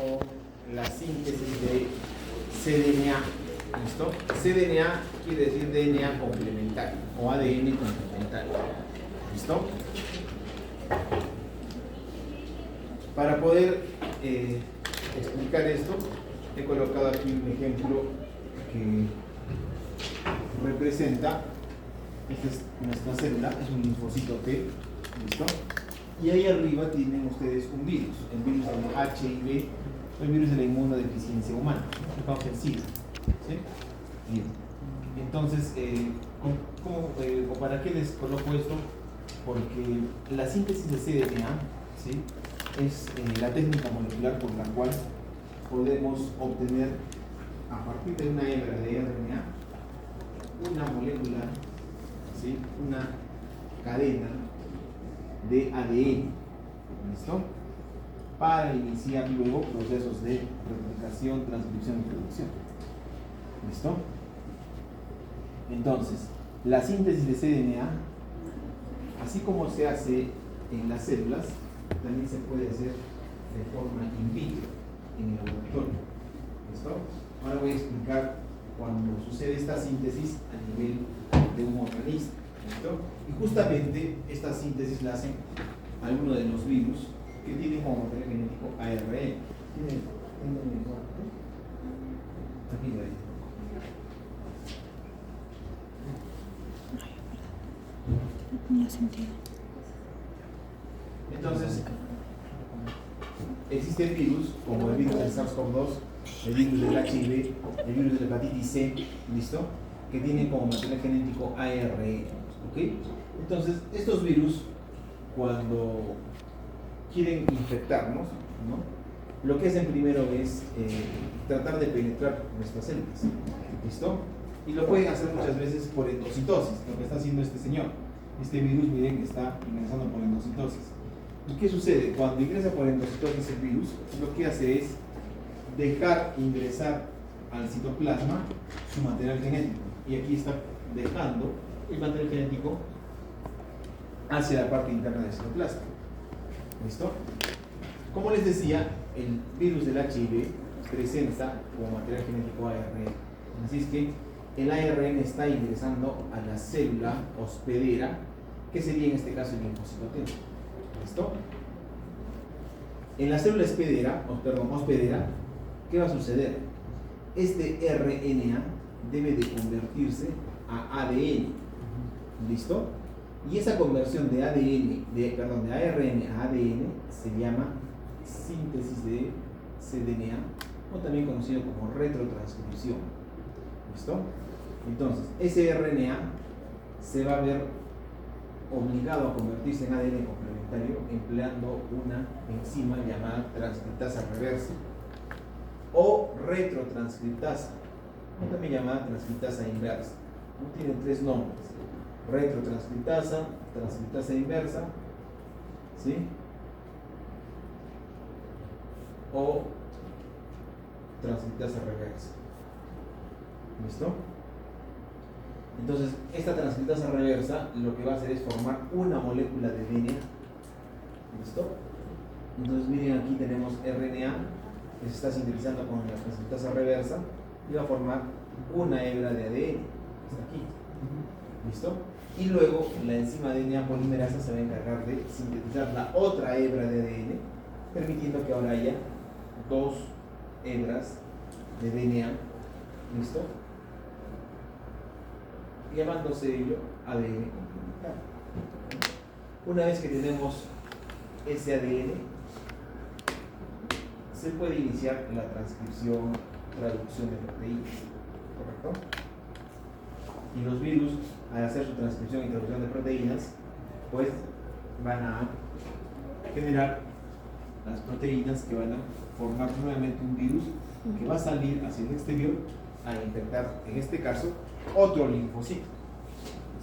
con la síntesis de cDNA. ¿Listo? cDNA quiere decir DNA complementario o ADN complementario. ¿Listo? Para poder explicar esto, he colocado aquí un ejemplo que representa, esta es nuestra célula, es un linfocito T, ¿listo? Y ahí arriba tienen ustedes un virus, el virus del HIV, el virus de la inmunodeficiencia humana, que causa el SIDA, ¿sí? Bien. Entonces, ¿o para qué les coloco esto? Porque la síntesis de cDNA, ¿sí?, es la técnica molecular por la cual podemos obtener, a partir de una hebra de RNA, una molécula, ¿sí?, una cadena de ADN, ¿listo?, para iniciar luego procesos de replicación, transcripción y producción. ¿Listo? Entonces, la síntesis de cDNA, así como se hace en las células, también se puede hacer de forma in vitro, en el laboratorio. ¿Listo? Ahora voy a explicar cuando sucede esta síntesis a nivel de un organismo. ¿Listo? Y justamente esta síntesis la hacen algunos de los virus que tienen como material genético ARN. ¿Tienen el lenguaje? Aquí lo hay. No tenía sentido. Entonces, existen virus como el virus del SARS-CoV-2, el virus del HIV, el virus de la hepatitis C, ¿listo?, que tienen como material genético ARN, ¿ok? Entonces, estos virus, cuando quieren infectarnos, ¿no?, lo que hacen primero es tratar de penetrar nuestras células, ¿listo? Y lo pueden hacer muchas veces por endocitosis, lo que está haciendo este señor. Este virus, miren, que está ingresando por endocitosis. ¿Y qué sucede? Cuando ingresa por endocitosis el virus, lo que hace es dejar ingresar al citoplasma su material genético. Y aquí está dejando el material genético hacia la parte interna del citoplasma. ¿Listo? Como les decía, el virus del HIV presenta como material genético ARN. Así es que el ARN está ingresando a la célula hospedera, que sería en este caso el linfocito T. ¿Listo? En la célula hospedera, ¿qué va a suceder? Este RNA debe de convertirse a ADN. ¿Listo? Y esa conversión de ARN a ADN se llama síntesis de cDNA, o también conocido como retrotranscripción. ¿Listo? Entonces, ese RNA se va a ver obligado a convertirse en ADN complementario empleando una enzima llamada transcriptasa reversa o retrotranscriptasa, o también llamada transcriptasa inversa. Tiene tres nombres: retrotranscriptasa, transcriptasa inversa, ¿sí?, o transcriptasa reversa. ¿Listo? Entonces, esta transcriptasa reversa lo que va a hacer es formar una molécula de DNA. ¿Listo? Entonces, miren, aquí tenemos RNA que se está sintetizando con la transcriptasa reversa y va a formar una hebra de ADN. Está aquí. ¿Listo? Y luego la enzima DNA polimerasa se va a encargar de sintetizar la otra hebra de ADN, permitiendo que ahora haya dos hebras de DNA. ¿Listo? Llamándose ello ADN complementario. Una vez que tenemos ese ADN, se puede iniciar la transcripción, traducción de proteínas, ¿correcto? Y los virus, al hacer su transcripción y traducción de proteínas, pues van a generar las proteínas que van a formar nuevamente un virus que va a salir hacia el exterior a infectar, en este caso, otro linfocito,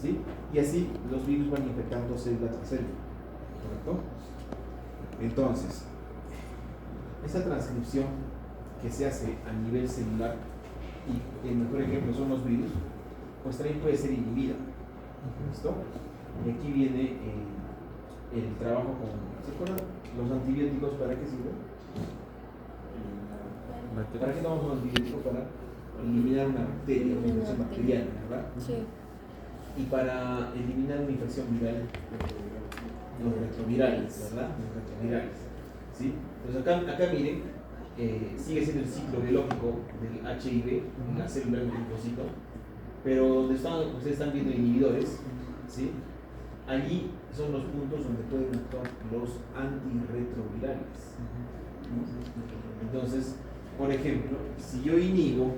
¿sí? Y así los virus van infectando célula tras célula, ¿correcto? Entonces, esa transcripción que se hace a nivel celular, y el mejor ejemplo son los virus, pues también puede ser inhibida. ¿Listo? Y aquí viene el trabajo con, ¿se acuerdan? Los antibióticos, ¿para qué sirven? ¿Para qué tomamos un antibiótico? Para eliminar una bacteria, una infección bacteriana, ¿verdad? Sí. Y para eliminar una infección viral, los retrovirales, ¿verdad? Los retrovirales, ¿sí? Entonces acá miren, sigue siendo el ciclo biológico del HIV en la célula del linfocito, pero donde ustedes están viendo inhibidores, ¿sí? Allí son los puntos donde pueden actuar los antirretrovirales, ¿no? Entonces, por ejemplo, si yo inhibo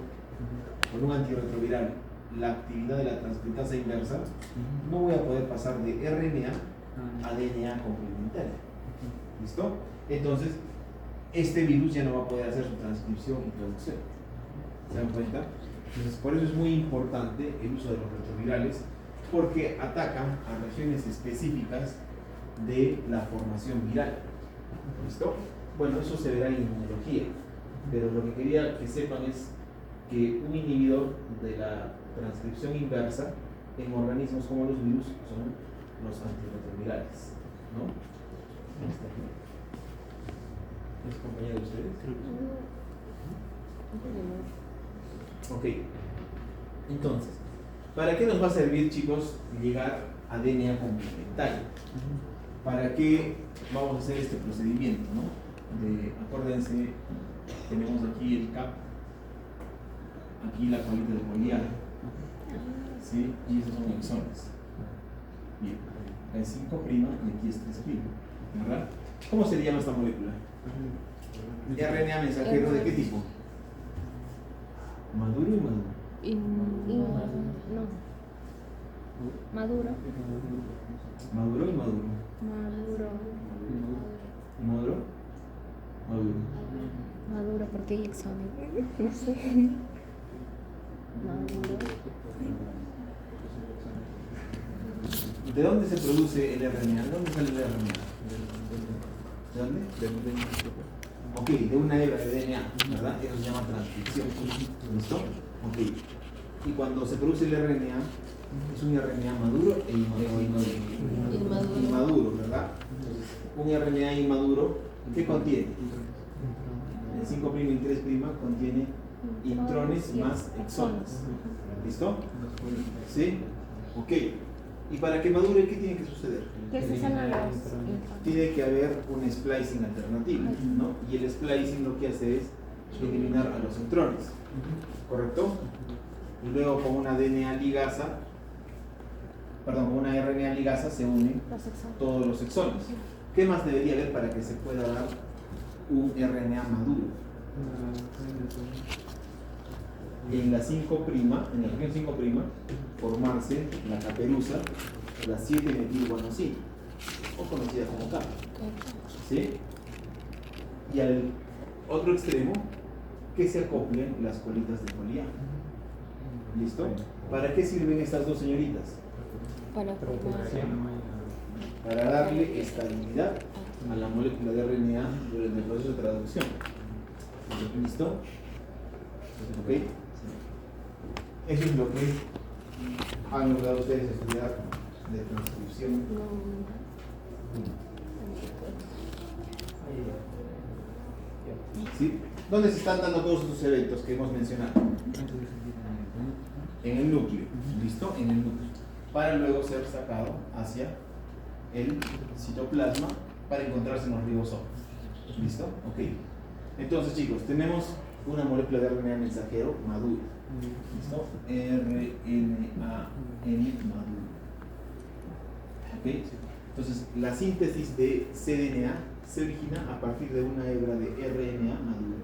con un antirretroviral la actividad de la transcriptasa inversa, no voy a poder pasar de RNA a DNA complementaria. ¿Listo? Entonces, este virus ya no va a poder hacer su transcripción y producción. ¿Se dan cuenta? Entonces, por eso es muy importante el uso de los retrovirales, porque atacan a regiones específicas de la formación viral. ¿Listo? Bueno, eso se verá en inmunología, pero lo que quería que sepan es que un inhibidor de la transcripción inversa en organismos como los virus son los antirretrovirales, ¿no? ¿Es compañero de ustedes? Ok. Entonces, ¿para qué nos va a servir, chicos, llegar a DNA complementario? ¿Para qué vamos a hacer este procedimiento, no? Acuérdense, tenemos aquí el CAP, aquí la colita de Poliara, ¿sí? Y esos son exones. Bien, acá es 5' y aquí es 3', ¿verdad? ¿Cómo se le llama esta molécula? RNA mensajero, ¿de qué tipo? ¿Maduro y maduro? No. Maduro. ¿Maduro y maduro? Maduro. ¿Maduro? Maduro. Maduro, porque hay examen. No sé. Maduro. ¿De dónde se produce el RNA? ¿De dónde sale el RNA? ¿De dónde? Ok, de una hebra de DNA, ¿verdad? Eso se llama transcripción. ¿Listo? Ok. Y cuando se produce el RNA, es un RNA maduro e inmaduro, ¿verdad? Entonces, un RNA inmaduro, ¿qué contiene? El 5' y 3' contiene intrones más exones. ¿Listo? ¿Sí? Ok. Y para que madure, ¿qué tiene que suceder? ¿Qué se salen los Tiene que haber un splicing alternativo, ¿no? Y el splicing lo que hace es eliminar a los intrones, ¿correcto? Y luego con una DNA ligasa, perdón, con una RNA ligasa se unen todos los exones. ¿Qué más debería haber para que se pueda dar un RNA maduro? En la 5', en la región 5', formarse la caperuza, la 7-metilguanosina, o conocida como CAP. ¿Sí? Y al otro extremo, que se acoplen las colitas de Poliara. ¿Listo? ¿Para qué sirven estas dos señoritas? Para darle estabilidad a la molécula de RNA durante el proceso de traducción. ¿Listo? ¿Ok? Eso es lo que han logrado ustedes estudiar de transcripción. ¿Sí? ¿Dónde se están dando todos estos eventos que hemos mencionado? En el núcleo. ¿Listo? En el núcleo. Para luego ser sacado hacia el citoplasma para encontrarse en los ribosomas. ¿Listo? Ok. Entonces, chicos, tenemos una molécula de RNA mensajero madura. ¿Listo? RNA maduro. ¿Ok? Entonces, la síntesis de cDNA se origina a partir de una hebra de RNA maduro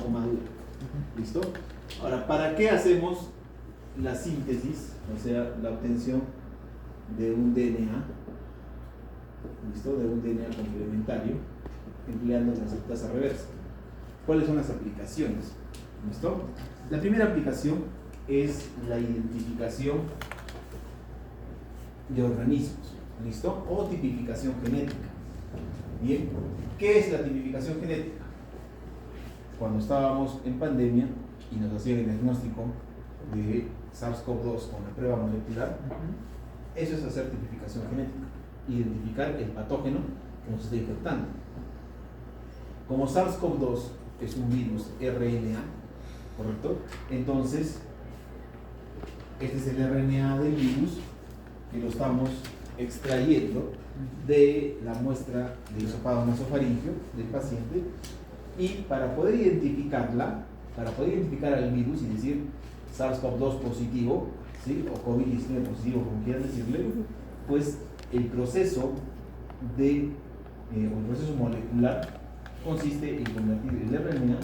o madura. ¿Listo? Ahora, ¿para qué hacemos la síntesis, o sea, la obtención de un DNA? ¿Listo? De un DNA complementario empleando transcriptasa reversa. ¿Cuáles son las aplicaciones? ¿Listo? La primera aplicación es la identificación de organismos. ¿Listo? O tipificación genética. Bien, ¿qué es la tipificación genética? Cuando estábamos en pandemia y nos hacían el diagnóstico de SARS-CoV-2 con la prueba molecular, eso es hacer tipificación genética, identificar el patógeno que nos está infectando. Como SARS-CoV-2 es un virus RNA, ¿correcto? Entonces, este es el RNA del virus que lo estamos extrayendo de la muestra de hisopado nasofaríngeo del paciente, y para poder identificarla, para poder identificar al virus y decir SARS-CoV-2 positivo, ¿sí? O COVID-19 positivo, como quieran decirle, pues el proceso o el proceso molecular consiste en convertir el RNA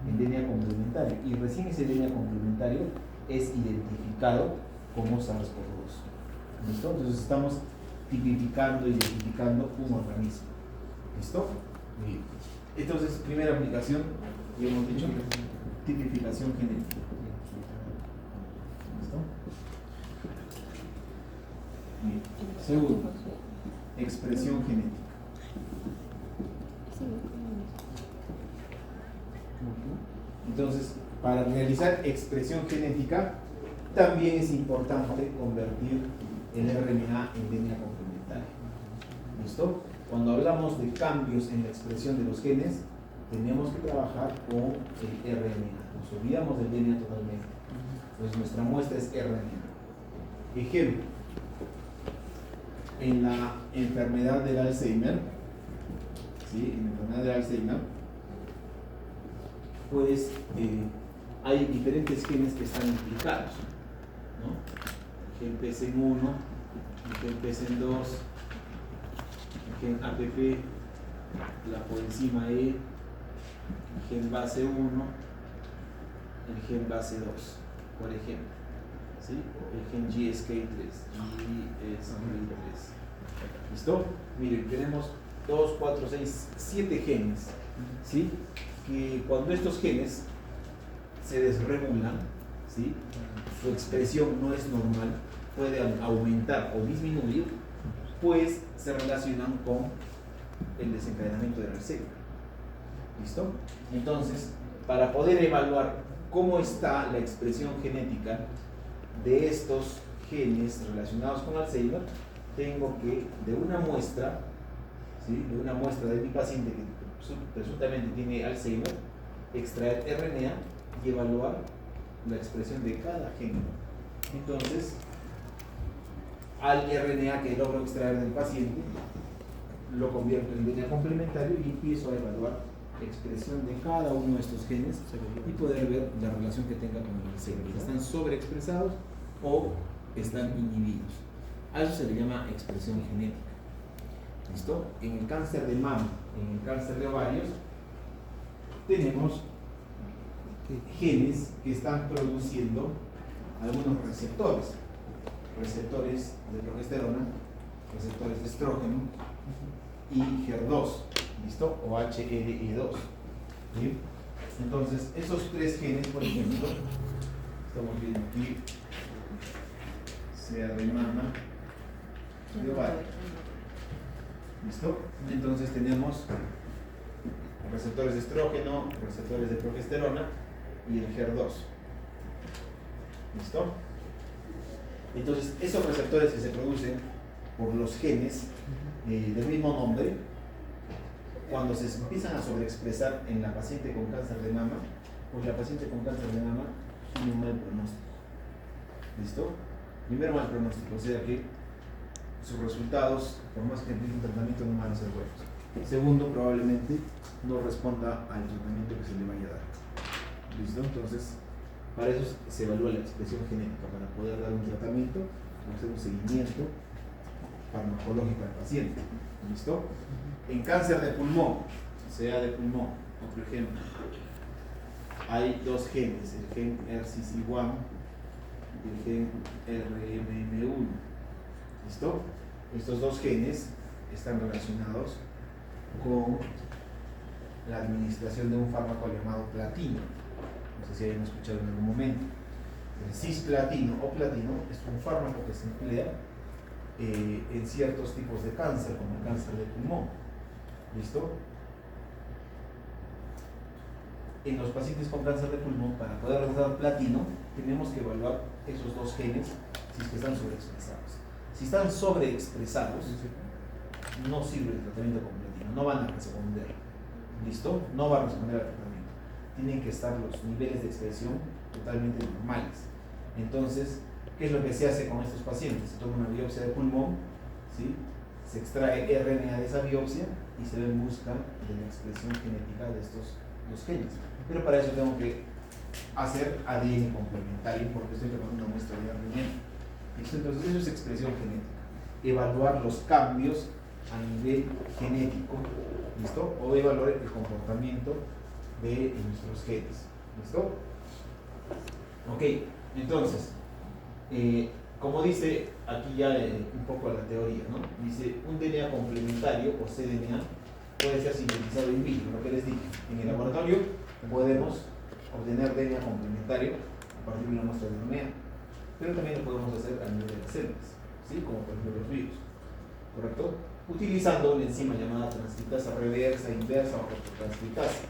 en DNA complementario, y recién ese DNA complementario es identificado como SARS-CoV-2. ¿Listo? Entonces estamos tipificando, identificando un organismo. ¿Listo? Bien. Entonces, primera aplicación, ya hemos dicho, tipificación genética. ¿Listo? Bien. Segundo, expresión genética. Entonces, para realizar expresión genética, también es importante convertir el RNA en DNA complementario. ¿Listo? Cuando hablamos de cambios en la expresión de los genes, tenemos que trabajar con el RNA. Nos olvidamos del DNA totalmente. Entonces, nuestra muestra es RNA. Ejemplo, en la enfermedad del Alzheimer, ¿sí? En la enfermedad del Alzheimer, pues hay diferentes genes que están implicados, ¿no? El gen PSN1, el gen PSN2, el gen APP, la coenzima E, el gen base 1, el gen base 2, por ejemplo, ¿sí? El gen GSK3, ¿listo? Miren, tenemos 2, 4, 6, 7 genes, ¿sí? Que cuando estos genes se desregulan, ¿sí? Su expresión no es normal, puede aumentar o disminuir, pues se relacionan con el desencadenamiento del Alzheimer. ¿Listo? Entonces, para poder evaluar cómo está la expresión genética de estos genes relacionados con Alzheimer, tengo que de una muestra, ¿sí? De una muestra de mi paciente que presuntamente tiene Alzheimer, extraer RNA y evaluar la expresión de cada gen. Entonces, al RNA que logro extraer del paciente, lo convierto en DNA complementario y empiezo a evaluar la expresión de cada uno de estos genes y poder ver la relación que tenga con el Alzheimer. ¿Están sobreexpresados o están inhibidos? A eso se le llama expresión genética. ¿Listo? En el cáncer de mama, en el cáncer de ovarios, tenemos genes que están produciendo algunos receptores de progesterona, receptores de estrógeno y HER2, ¿listo? O HRE2. ¿Sí? Entonces, esos tres genes, por ejemplo, estamos viendo aquí, sea de mama, de ovario. ¿Listo? Entonces tenemos receptores de estrógeno, receptores de progesterona y el HER2. ¿Listo? Entonces, esos receptores que se producen por los genes del mismo nombre, cuando se empiezan a sobreexpresar en la paciente con cáncer de mama, pues la paciente con cáncer de mama tiene un mal pronóstico. ¿Listo? Primero, mal pronóstico, o sea que sus resultados, por más que empiece un tratamiento, no van a ser buenos. Segundo, probablemente no responda al tratamiento que se le vaya a dar. ¿Listo? Entonces, para eso se evalúa la expresión genética, para poder dar un tratamiento o hacer un seguimiento farmacológico al paciente. ¿Listo? En cáncer de pulmón, sea de pulmón, otro ejemplo, hay dos genes, el gen RCC1 y el gen RMM1. ¿Listo? Estos dos genes están relacionados con la administración de un fármaco llamado platino. No sé si hayan escuchado en algún momento. El cisplatino o platino es un fármaco que se emplea en ciertos tipos de cáncer, como el cáncer de pulmón. ¿Listo? En los pacientes con cáncer de pulmón, para poder dar platino, tenemos que evaluar esos dos genes si es que están sobreexpresados. Si están sobreexpresados, no sirve el tratamiento con platino, no van a responder. ¿Listo? No va a responder al tratamiento. tienen que estar los niveles de expresión totalmente normales. Entonces, ¿qué es lo que se hace con estos pacientes? Se toma una biopsia de pulmón, ¿sí? Se extrae RNA de esa biopsia y se ve en busca de la expresión genética de estos dos genes. Pero para eso tengo que hacer ADN complementario porque estoy tomando una muestra de RNA. ¿Listo? Entonces, eso es expresión genética. Evaluar los cambios a nivel genético, ¿listo? O evaluar el comportamiento de nuestros genes, ¿listo? Ok, entonces, como dice aquí ya un poco la teoría, ¿no? Dice, un DNA complementario o cDNA puede ser sintetizado in vitro, lo que les dije. En el laboratorio podemos obtener DNA complementario a partir de una muestra de RNA, pero también lo podemos hacer a nivel de las células, ¿sí? Como por ejemplo los virus, ¿correcto? Utilizando una enzima llamada transcriptasa reversa, inversa o retrotranscriptasa,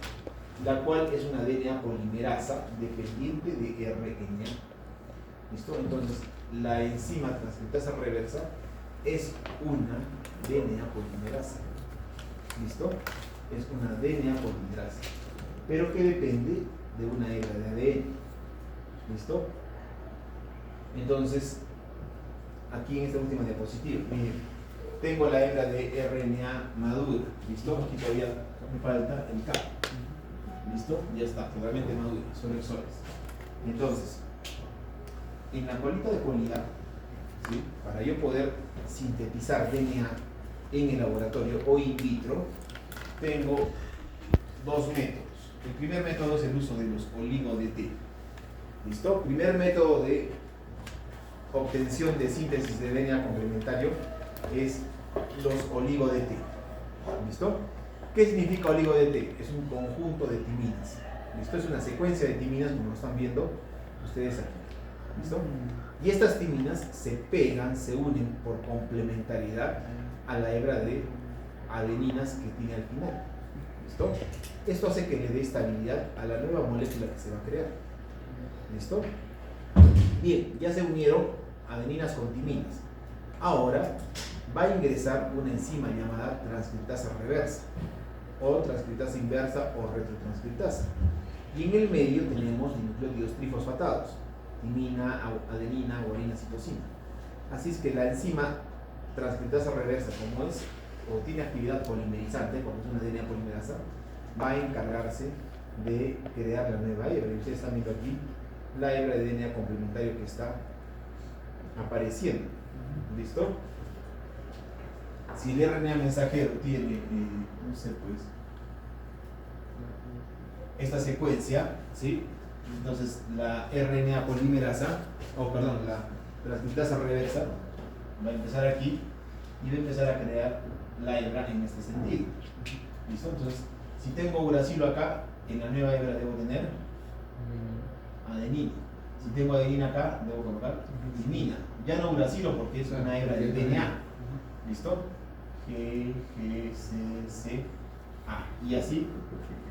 la cual es una DNA polimerasa dependiente de RNA. ¿Listo? Entonces, la enzima transcriptasa reversa es una DNA polimerasa. ¿Listo? Es una DNA polimerasa, pero que depende de una hebra de ADN. ¿Listo? Entonces, aquí en esta última diapositiva, miren, tengo la hebra de RNA madura. ¿Listo? Aquí todavía me falta el K. ¿Listo? Ya está, totalmente madura, son exones. Entonces, en la colita de cualidad, ¿sí? Para yo poder sintetizar DNA en el laboratorio o in vitro, tengo dos métodos. El primer método es el uso de los oligo-DT. ¿Listo? Primer método de obtención de síntesis de DNA complementario es los oligo-DT. ¿Listo? ¿Qué significa oligo-DT? Es un conjunto de timinas. ¿Listo? Es una secuencia de timinas, como lo están viendo ustedes aquí. ¿Listo? Y estas timinas se pegan, se unen por complementariedad a la hebra de adeninas que tiene al final. ¿Listo? Esto hace que le dé estabilidad a la nueva molécula que se va a crear. ¿Listo? Bien, ya se unieron adeninas con timinas. Ahora va a ingresar una enzima llamada transcriptasa reversa o transcriptasa inversa o retrotranscriptasa. Y en el medio tenemos nucleótidos trifosfatados, timina, adenina, guanina, citosina. Así es que la enzima transcriptasa reversa, como es o tiene actividad polimerizante, porque es una DNA polimerasa, va a encargarse de crear la nueva hebra. Y ustedes están viendo aquí la hebra de DNA complementario que está apareciendo. ¿Listo? Si el RNA mensajero tiene, no sé, pues, esta secuencia, ¿sí? Entonces la RNA polimerasa, la transcriptasa reversa, va a empezar aquí y va a empezar a crear la hebra en este sentido. ¿Listo? Entonces, si tengo uracilo acá, en la nueva hebra debo tener adenina. Si tengo adenina acá, debo colocar timina. Ya no uracilo porque es una hebra del DNA. ¿Listo? G, C, C, A. Y así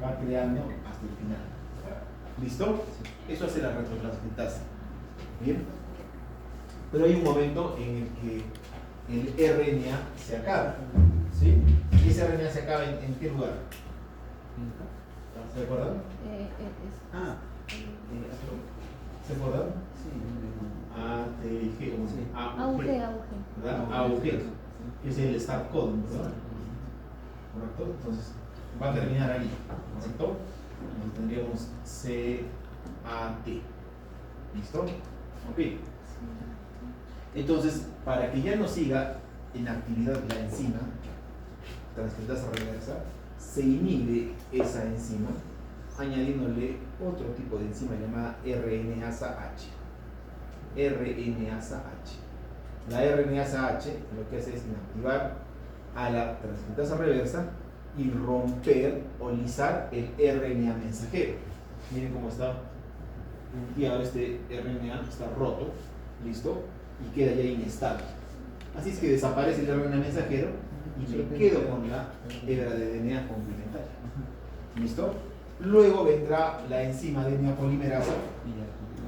va creando hasta el final. ¿Listo? Eso hace la retrotranscriptasa. Bien. Pero hay un momento en el que el RNA se acaba. ¿Sí? ¿Y ese RNA se acaba en qué lugar? ¿Se acuerdan? ¿Se acuerdan? A, T, G. AUG. ¿Verdad? AUG. Que es el start code, ¿verdad? ¿Correcto? Entonces, va a terminar ahí. ¿Correcto? Entonces tendríamos C, A, T. ¿Listo? Ok. Entonces, para que ya no siga en actividad la enzima transcriptasa reversa, se inhibe esa enzima añadiéndole otro tipo de enzima llamada RNasa H. RNasa H. La RNasa H lo que hace es inactivar a la transcriptasa reversa y romper o lisar el RNA mensajero. Miren cómo está. Y ahora este RNA está roto, listo, y queda ya inestable. Así es que desaparece el RNA mensajero y me quedo con la hebra de DNA complementaria. ¿Listo? Luego vendrá la enzima DNA polimerasa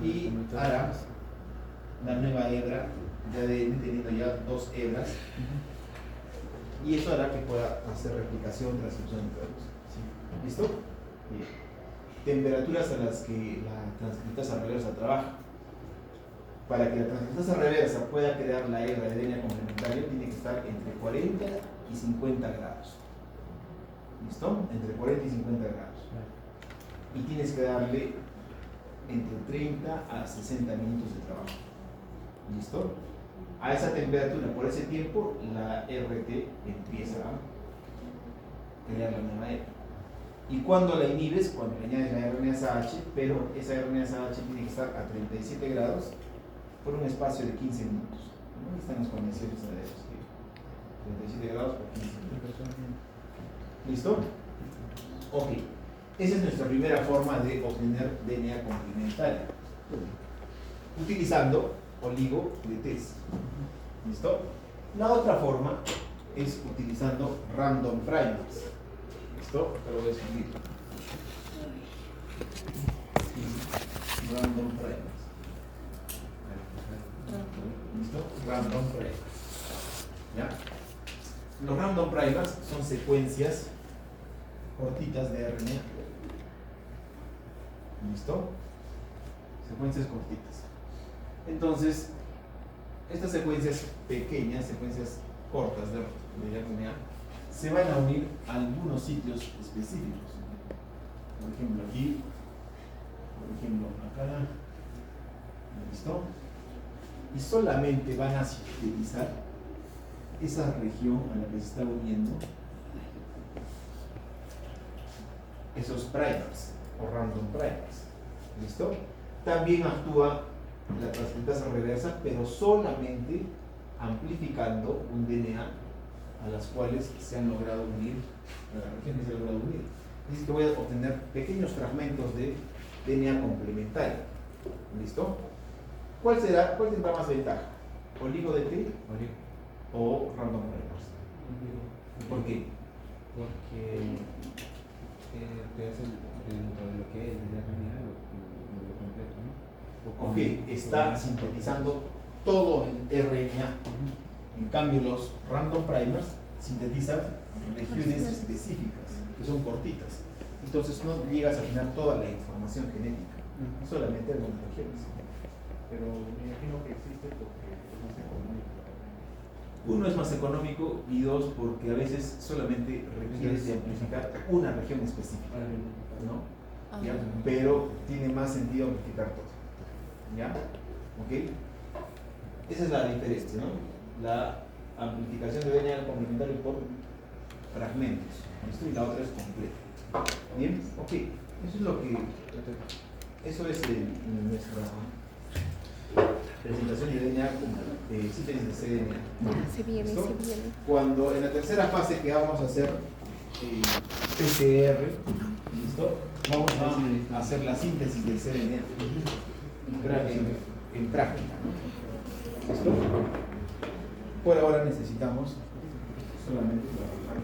y hará la nueva hebra de ADN teniendo ya dos hebras. Y eso hará que pueda hacer replicación, transcripción y todo eso. ¿Listo? Bien. temperaturas a las que la transcriptasa reversa trabaja. Para que la transcriptasa reversa pueda crear la hebra de DNA complementario, tiene que estar entre 40 y 50 grados. ¿Listo? Entre 40 y 50 grados. Y tienes que darle entre 30 a 60 minutos de trabajo. ¿Listo? A esa temperatura, por ese tiempo, la RT empieza a crear la nueva hebra. Y cuando la inhibes, cuando le añades la RNase-H, pero esa RNase-H tiene que estar a 37 grados por un espacio de 15 minutos. ¿No? Están las condiciones de eso. 37 grados por 15 minutos. ¿Listo? Ok. Esa es nuestra primera forma de obtener DNA complementario. Utilizando oligonucleotidas. ¿Listo? La otra forma es utilizando random primers. ¿Listo? Te lo voy a escribir. Random primers. ¿Listo? Random primers. ¿Ya? Los random primers son secuencias cortitas de RNA. ¿Listo? Secuencias cortitas. Entonces, estas secuencias pequeñas, secuencias cortas de RNA, se van a unir a algunos sitios específicos. Por ejemplo, aquí, por ejemplo, acá. ¿Listo? Y solamente van a sintetizar esa región a la que se está uniendo esos primers o random primers. ¿Listo? También actúa la transcriptasa reversa, pero solamente amplificando un DNA a las cuales se han logrado unir, a la región que se ha logrado unir. Es decir, que voy a obtener pequeños fragmentos de DNA complementario. ¿Listo? ¿Cuál tendrá más ventaja? ¿Oligo de T o random primers? ¿Por qué? Porque te hacen dentro de lo que es la realidad lo completo, ¿no? Ok, está sintetizando todo el RNA. En cambio, los random primers sintetizan regiones específicas, que son cortitas. Entonces no llegas a tener toda la información genética, solamente algunas regiones. Pero me imagino que existe porque es más económico. Uno es más económico y dos, porque a veces solamente requieres de amplificar una región específica, ¿no? ¿Ya? Pero tiene más sentido amplificar todo. ¿Ya? ¿Ok? Esa es la diferencia, ¿no? La amplificación de DNA complementario por fragmentos. ¿Listo? Y la otra es completa. ¿Bien? Ok. Eso es lo que... Eso es nuestra presentación de DNA con síntesis de cDNA. Se viene, ¿Listo? se viene. Cuando en la tercera fase que vamos a hacer PCR, ¿listo? Vamos a hacer la síntesis del cDNA en práctica, ¿no? ¿Listo? Por ahora necesitamos solamente trabajar